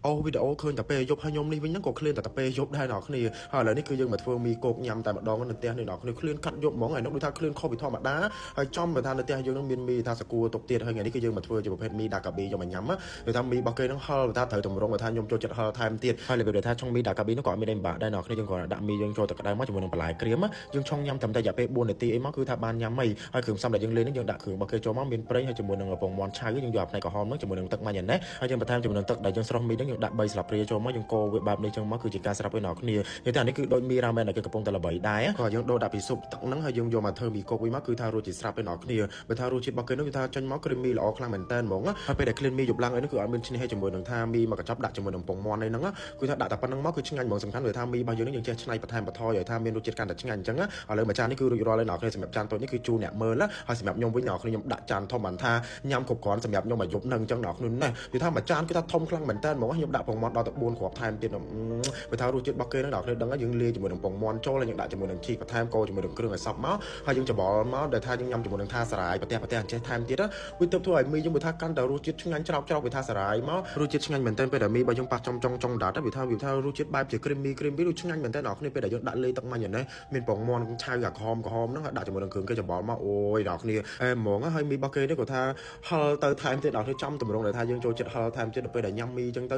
វីដេអូឃើញតែពេលយប់ហើយខ្ញុំនេះវិញហ្នឹងក៏ឃ្លានតែពេលយប់ដែរអ្នកគ្នាហើយឥឡូវនេះគឺយើងមកធ្វើមីគោកញ៉ាំតែម្ដងនៅផ្ទះនេះអ្នកគ្នាឃ្លានកាត់យប់ហ្មងហើយនោះដូចថាឃ្លានខុសពីធម្មតាហើយចំបើថានៅផ្ទះយើងហ្នឹងមានមីថាសកួរទុកទៀតហើយថ្ងៃនេះគឺយើងមកធ្វើជាប្រភេទមីដាកាប៊ីយកមកញ៉ាំដូចថាមីរបស់គេហ្នឹងហឹលថាត្រូវតម្រង់ថាខ្ញុំចូលចិត្តហឹលថែមទៀតហើយរបៀបដែលថាឆុងមីដាកាប៊ីហ្នឹងក៏អត់មានអីពិបាកដែរអ្នកគ្នាយើងគ្រាន់តែដាក់មីយើងចូលទឹកក្តៅមកជាមួយនឹងបន្លែក្រៀមយើងឆុងញ៉ាំតាមតែរយៈពេល4នាទីអីមកគឺថាបានញ៉ាំហើយគ្រឿងផ្សំដែលយើងលេងហ្នឹងយើងដាក់គ្រឿងរបស់គេចូលមកមានប្រេងហើយជាមួយនឹងពងមាន់ឆៅយើងយកផ្នែកក្រហមហ្នឹងជាមួយនឹងទឹកម៉ាយ៉ូណេសហើយយើងបន្ថែមជាមួយនឹងទឹកដែលយើងស្រុះមីហ្នឹងយើងដាក់3ស្លាបព្រាចូលមកយើងកូរវាបែបនេះចឹងមកគឺជាការស្រាប់ឯអ្នកគ្នានិយាយថានេះគឺដូចមីរ៉ាមែនដែលគេកំពុងតែល្បីដែរក៏យើងដូរដាក់ពីស៊ុបទឹកហ្នឹងហើយយើងយកមកធ្វើមីគោកវិញមកគឺថារសជាតិស្រាប់ឯអ្នកគ្នាបើថារសជាតិរបស់គេនោះគឺថាចេញមកគ្រីមមីល្អខ្លាំងមែនតើហ្មងហើយពេលដែលឃ្លានមីយប់ឡើងអីនោះគឺអត់មានឈ្នះឲ្យជាមួយនឹងថាមីមកកញ្ចប់ដាក់ជាមួយនឹងពងមាន់អីហ្នឹងគឺថាដាក់តែប៉ុណ្្នឹងមកគឺឆ្ងាញ់ហ្មងសំខាន់វាថាមីរបស់យើងនេះយើងចេះច្នៃបន្ថែមបន្ថយឲ្យថាមានរសជាតិកាន់តែឆ្ងាញ់អញ្ចឹងឥឡូវមួយចាននេះគឺរួចរាល់ហើយអ្នកគ្នាសម្រាប់ចានតូចនេះគឺជូរអ្នកមើលហើយសម្រាប់ខ្ញុំវិញអ្នកគ្នាខ្ញុំដាក់ចានធំបានថាញ៉ាំគ្រប់គ្រាន់សម្រាប់ខ្ញុំមកយប់ហ្នឹងអញ្ចឹងអ្នកគ្នាណានិយាយថាមួយចានគឺថាធំខ្លាំងមែនតើហ្មងខ្ញុំដាក់ពងមាន់ដល់ទៅ4គ្រាប់ថែមទៀតបើថារសជាតិរបស់គេហ្នឹងអ្នកគ្នាដឹងហើយយើងលាយជាមួយនឹងពងមាន់ចូលហើយយើងដាក់ជាមួយនឹងជីបន្ថែមកូរជាមួយនឹងគ្រឿងឲ្យសព្វមកហើយយើងច្បល់មកដែលថាយើងញ៉ាំជាមួយនឹងថាសារាយប្រទេសអញ្ចេះថែមទៀតវាទៅធ្វើឲ្យមីយើងបើថាកាន់តែរសជាតិឆ្ងាញ់ច្រោកវាថាសារាយមករសជាតិឆ្ងាញ់មែនតើពេលដែលមីរបស់យើងប៉ះចុងដាត់វាថារសជាតិបែបជាគ្រីមមីដូចឆ្ងាញ់មែនតើអ្នកគ្នាពេលដែលយើងដាក់លេទឹកម៉ាញ៉ូណេសមានពងមាន់ឆៅអាក្រហមហ្នឹងដាក់ជាមួយនឹងគ្រឿងគេច្បល់មកអូយអ្នកគ្នាហ្មងហើយមីរបស់គេនេះក៏ថាហឹលទៅថែមទៀតអ្នកគ្នាចំតម្រងដែលថាយើងចូលចិត្តហឹលថែមទៀតដល់ពេលដែលញ៉ាំមីអញ្ចឹងទៅ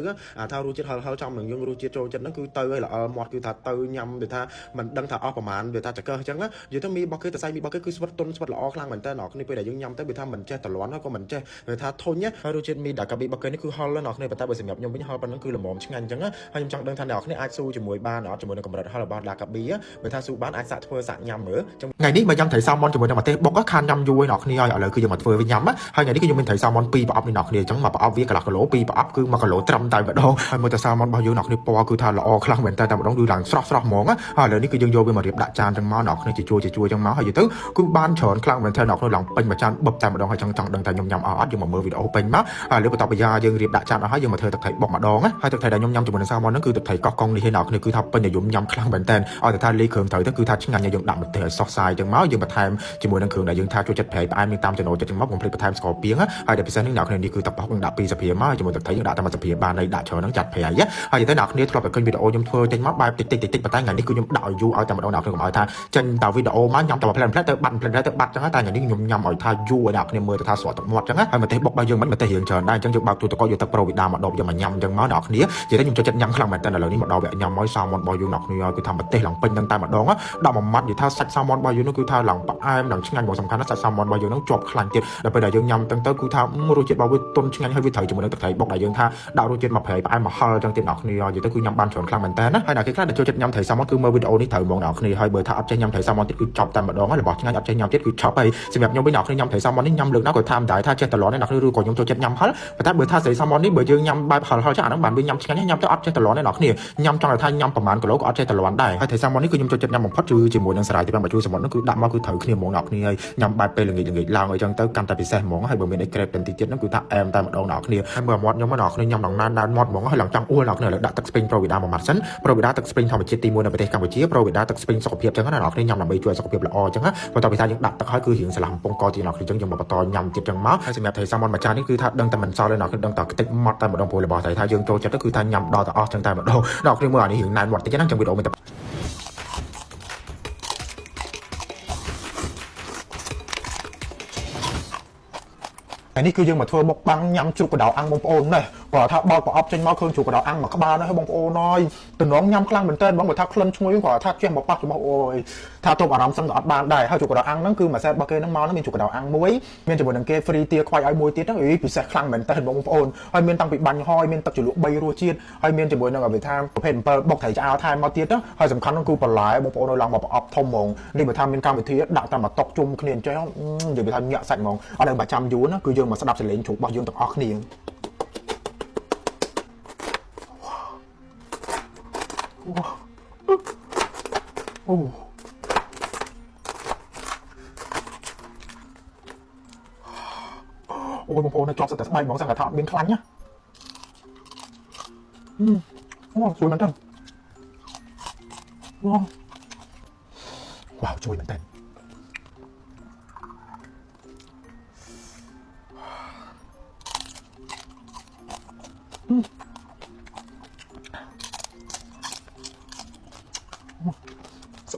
ថារសជាតិហឹលចំនឹងយើងរសជាតិចូលចិត្តហ្នឹងគឺទៅឲ្យល្អមាត់គឺថាទៅញ៉ាំវាថាមិនដឹងថាអស់ប្រមាណវាថាចកអញ្ចឹងនិយាយទៅមីរបស់គេតសៃមីរបស់គេគឺស្វិតទុនស្វិតល្អខ្លាំងមែនតើអ្នកគ្នាពេលដែលយើងញ៉ាំទៅវាថាមិនចេះតលន់ក៏មិនចេះវាថាធុញហើយរសជាតិមីដាកាប៊ីរបស់គេនេះគឺហឹលអ្នកគ្នាប៉ុន្តែបើសម្រាប់ខ្ញុំវិញហឹលប៉ុណ្ណឹងគឺល្មមឆ្ងាញ់អញ្ចឹងហើយខ្ញុំចង់ដឹងថាអ្នកគ្នាអាចស៊ូជាមួយបានអត់ជាមួយនឹងកម្រិតហឹលរបស់ដាកាប៊ីបើថាស៊ូបានអាចសាក់ធ្វើសាក់ញ៉ាំមើលថ្ងៃនេះបើយ៉ាងត្រីសាម៉ុនជាមួយនឹងម្ទេសបុកខានញ៉ាំយូរឯអ្នកគ្នាហើយឥឡូវគឺយើងមកធ្វើវិញញ៉ាំហើយថ្ងៃនេះគឺខ្ញុំមានត្រីសាម៉ុន2ប្រអប់នេះអ្នកគ្នាអញ្ចឹងមកប្រអប់វាកន្លះគីឡូ2ប្រអប់គឺ1គីឡូត្រឹមតែម្ដងហើយមើលតែសាម៉ុនរបស់យើងអ្នកគ្នាពណ៌គឺថាល្អខ្លាំងមែនតើតែម្ដងគឺឡើងស្រស់ហ្មងហើយឥឡូវនេះគឺយើងយកវាមករៀបដាក់ចានអញ្ចឹងមកអ្នកគ្នាជាជួរអញ្ចឹងមកហើយទៅគឺបានច្រើនខ្លាំងមែនតើអ្នកគ្នាឡើងពេញមួយចានបឹបតែម្ដងហើយចង់ដឹងថាខ្ញុំញ៉ាំអត់យើងមកមើលវីដេអូពេញមកហើយលើបន្ទាប់ពីយើងរៀបដាក់ចានអស់ហើយយើងមកធ្វើទឹកត្រីបុកម្ដងហើយទឹកត្រីដែលខ្ញុំញ៉ាំជាមួយនឹងសាម៉ុនហ្នឹងគឺទឹកត្រីកោះកុងនេះឯអ្នកគ្នាគឺថាពេញនិយមញ៉ាំខ្លាំងមែនតើឲ្យតែថាលេខគ្រឿងត្រូវទៅគឺថាឆ្ងាញ់យើងដាក់ម្ទេសឲ្យសោះសាយអញ្ចឹងមកយើងបន្ថែមជាមួយនឹងគ្រឿងដែលយើងថាចូលចិត្តប្រៃផ្អែមតាមចំណូលចិត្តអញ្ចឹងមកកុំភ្លេចបន្ថែមស្ករពាងហើយដែលពិសេសនេះអ្នកគ្នានេះគឺទឹកបោកយើងដាក់2សព្រាមកជាមួយទឹកត្រីយើងដាក់តែ1សព្រាបានហើយដាក់ច្រើនហ្នឹងចាត់ប្រៃហើយទៅអ្នកគ្នាធ្លាប់តែឃើញវីដេអូខ្ញុំធ្វើចេញមកបែបតិចប៉ុន្តែថ្ងៃនេះគឺខ្ញុំដាក់ឲ្យយូរឲ្យតែម្ដងអ្នកគ្នាកុំឲ្យថាចេញតែវីដេអូមកញ៉ាំតែផ្លែទៅបាត់អញ្ចឹងតែថ្ងៃនេះខ្ញុំញ៉ាំឲ្យថាយូរឲ្យអ្នកគ្នាមើលទៅថាស្រស់ទឹកមាត់អញ្ចឹងហើយម្ទេសបុករបស់យើងមិនម្ទេសរៀងច្រើនដែរអញ្ចឹងយើងបើកទូទឹកកកយកទឹកប្រូវីដាមកដបយកមកញ៉ាំអញ្ចឹងមកអ្នកគ្នានិយាយទៅខ្ញុំចូលចិត្តញ៉ាំខ្លាំងមែនតើឥឡូវនេះមកដល់វគ្គញ៉ាំឲ្យសាម៉ុនរបស់យើងអ្នកគ្នាគឺថាម្ទេសឡើងពេញនឹងតែម្ដងដាក់មួយម៉ាត់និយាយថាសាច់សាម៉ុនរបស់យើងនោះគឺថាឡើងផ្អែមឡើងឆ្ងាញ់បងសំខាន់ណាស់សាច់សាម៉ុនរបស់យើងនោះជាប់ខ្លាញ់ទៀតដល់ពេលដែលយើងញ៉ាំទៅគឺថារសជាតិរបស់វាទន់ឆ្ងាញ់ហើយវាត្រូវជាមួយនឹងទឹកត្រីបុកដែលយើងថាដាក់រសជាតិមកប្រៃផ្អែមមកហឹលអញ្ចឹងទៀតអ្នកគ្នានិយាយទៅគឺញ៉ាំបានច្រើនខ្លាំងមែនតើណាហើយអ្នកខ្លះដែលចូលចិត្តញ៉ាំត្រីសាម៉ុនគឺមើលវីដេអូនេះត្រូវហ្មងអ្នកគ្នាហើយបើថាអត់ចេះញ៉ាំត្រីសាម៉ុនទៀតគឺចប់តែម្ដងហើយរបស់ឆ្ងាញ់អត់ចេះញ៉ាំទៀតគឺឆប់ហើយសម្រាប់ខ្ញុំវិញអ្នកគ្នាញ៉ាំត្រីសាម៉ុននេះញ៉ាំលើកណាក៏ថាមិនដែរថាចេះតលន់អ្នកគ្នាឬក៏ខ្ញុំចូលចិត្តញ៉ាំហឹលប៉ុន្តែបើថាត្រីសាម៉ុននេះបើយើងញ៉ាំបែបហឹលចាអាហ្នឹងបានវាញ៉ាំឆ្ងាញ់ញ៉ាំទៅអត់ចេះតលន់ទេអ្នកគ្នាញ៉ាំចង់ឲ្យថាញ៉ាំប្រហែលគីឡូក៏អត់ចេះតលន់ដែរហើយត្រីសាម៉ុននេះគឺខ្ញុំចូលចិត្តញ៉ាំបំផុតគឺជាមួយនឹងសារាយទី5បញ្ជូរសមុទ្រនោះគឺដាក់មកគឺត្រូវគ្នាហ្មងអ្នកគ្នាហើយញ៉ាំបែបពេលល្ងាចឡើងអញ្ចឹងទៅកាន់តែពិសេសហ្មងហើយបើមានអីក្រេបបន្តិចទៀតហ្នឹងគឺថាអែមតែម្ដងអ្នកគ្នាហើយមើលមាត់ខ្ញុំអ្នកគ្នាញ៉ាំដល់ណានមាត់ហ្មងហើយឡើងចង់អួលអ្នកគ្នាលើដាក់ទឹកស្ពៃប្រូវីដាមួយម៉ាត់សិនប្រូវីដាទឹកស្ពៃធម្មជាតិទី1នៅប្រទេសកម្ពុជាប្រូវីដាទឹកស្ពៃសុខភាពអញ្ចឹងណាអ្នកគ្នាញ៉ាំដើម្បីជួយសុខភាពល្អអញ្ចឹងបន្ទាប់ពីថាយើងដាក់ទឹកហើយគឺរៀងស្លាស់កំពង់កទីអ្នកគ្នាអញ្ចឹងយើងមកបន្តញ៉ាំទៀតអញ្ចឹងមកហើយសម្រាប់ត្រីសាម៉ុនមួយចាននេះគឺថាដឹងតែមិនសល់ទេអ្នកគ្នាដឹងតែខ្ទេចមាត់តែម្ដងព្រោះរបស់ត្រីថាយើងចូលចិត្តគឺថាញ៉ាំដល់តែអស់អញ្ចឹងតែម្ដងអ្នកគ្នាមើលអានេះរៀងណែនមាត់តិចណាអញ្ចឹងវីដេអូមានតែនេះគឺយើងមកធ្វើមុខបាំងញ៉ាំជ្រូកកដោអាំងបងប្អូននេះគាត់ថាបោកប្រអប់ចេញមកឃើញជ្រូកកដោអាំងមួយក្បាលនេះបងប្អូនអើយតំណងញ៉ាំខ្លាំងមែនតើបងគាត់ថាក្លិនឈ្ងុយគាត់ថាចេះមកប៉ះរបស់អូយថាទប់អារម្មណ៍សឹងក៏អត់បានដែរហើយជ្រូកកដោអាំងហ្នឹងគឺមួយសែតរបស់គេហ្នឹងមកហ្នឹងមានជ្រូកកដោអាំងមួយមានជាមួយនឹងគេ free ទាខ្វាយឲ្យមួយទៀតហ្នឹងពិសេសខ្លាំងមែនតើបងប្អូនហើយមានតាំងពីបាញ់ហយមានទឹកជ្រលក់3រសជាតិហើយមានជាមួយនឹងវាថាប្រភេទ7បុកត្រីឆ្អើរថែមមកទៀតហ្នឹងហើយសំខាន់ហ្នឹងគឺបន្លែបងប្អូនឲ្យឡើងមកប្រអប់ធំហ្មងនេះបើថាមានកម្មវិធីដាក់តាមមកតុកជុំគ្នាអញ្ចឹងនិយាយថាញាក់សាច់ហ្មងអត់ឲ្យបាច់ចាំយូរណាគឺយើងមកស្ដាប់សលេងជ្រូករបស់យើងទាំងអស់គ្នាអូអូបងប្អូនជាប់សិតតែស្បែកហ្មងសឹងតែថាអត់មានខ្លាញ់ណាអូជួយមែនតើវ៉ាវជួយមែនតើ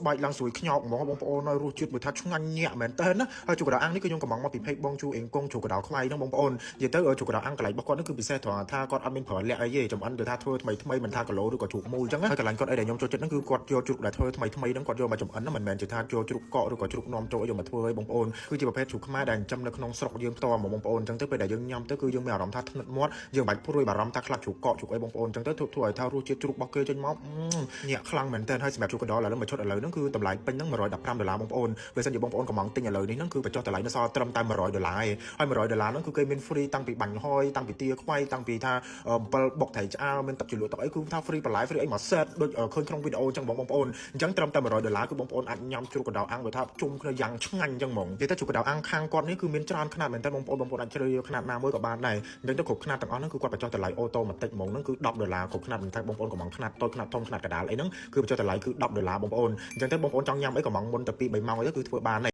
បាច់ឡើងស្រួយខ្ញោកហ្មងបងប្អូនរសជាតិមួយថាឆ្ងាញ់ញាក់មែនតើណាហើយជូកកដោអាំងនេះគឺខ្ញុំកំងមកពីពេកបងជូអេងកងជូកកដោខ្វៃហ្នឹងបងប្អូននិយាយទៅជូកកដោអាំងកន្លែងរបស់គាត់ហ្នឹងគឺពិសេសត្រង់ថាគាត់អត់មានប្រើលក្ខអីទេចំអិនទៅថាធ្វើថ្មីថ្មីមិនថាគីឡូឬក៏ជ្រូកមូលអញ្ចឹងហើយកន្លែងគាត់អីដែលខ្ញុំចូលចិត្តហ្នឹងគឺគាត់យកជ្រូកដែលធ្វើថ្មីថ្មីហ្នឹងគាត់យកមកចំអិនហ្នឹងមិនមែនជាថាយកជ្រូកកកឬក៏ជ្រូកនាំចូលយកមកធ្វើឲ្យបងប្អូនគឺជាប្រភេទជ្រូកខ្មែរដែលចិញ្ចឹមនៅក្នុងស្រុកយើងផ្ទាល់មកបងប្អូនអញ្ចឹងទៅពេលដែលយើងញ៉ាំទៅគឺយើងមានអារម្មណ៍ថាថ្និតមាត់យើងមិនបាច់ព្រួយបារម្ភថាខ្លាចជ្រូកកកជ្រូកអីបងប្អូនអញ្ចឹងទៅធ្វើឲ្យថារសជាតិជ្រូករបស់គេចេញមកញាក់ខ្លាំងមែនតើហើយសម្រាប់ជ្រូកកដោឥឡូវមកឈុតឥឡូវហ្នឹងគឺតម្លៃពេញហ្នឹង$115បងប្អូនបើសិនជាបងប្អូនកំងទិញឥឡូវនេះហ្នឹងគឺបញ្ចុះតម្លៃនៅសល់ត្រឹមតែ$100ហើយ$100ហ្នឹងគឺគេមាន free តាំងពីបាញ់ហយតាំងពីទាខ្វៃតាំងពីថាអំពិលបុកត្រីឆ្អើរមានទឹកជ្រលក់ទឹកអីគឺថា free បន្លែ free អីមក set ដូចឃើញក្នុងវីដេអូអញ្ចឹងបងប្អូនអញ្ចឹងត្រឹមតែ$100គឺបងប្អូនអាចញ៉ាំជ្រូកកដោអាំងបើថាជុំគ្នាយ៉ាងឆ្ងាញ់អញ្ចឹងហ្មងនិយាយទៅជ្រូកកដោអាំងខាងគាត់នេះគឺមានច្រើនខ្នាតមែនតើបងប្អូនអាចជ្រើសរើសខ្នាតណាមួយក៏បានដែរអញ្ចឹងទៅគ្រប់ខ្នាតទាំងអស់ហ្នឹងគឺគាត់បញ្ចុះតម្លៃអូតូម៉ាទិកហ្មងហ្នឹងគឺ$10គ្រប់ខ្នាតមិនថាបងប្អូនកំងខ្នាតតូចខ្នាតធំខ្នាតកដាលអីហ្នឹងគឺបញ្ចុះតម្លៃគឺ$10បងប្អូនអញ្ចឹងទៅបងប្អូនចង់ញ៉ាំអីកំងមុនទៅ2-3ម៉ោងទៅគឺធ្វើបាន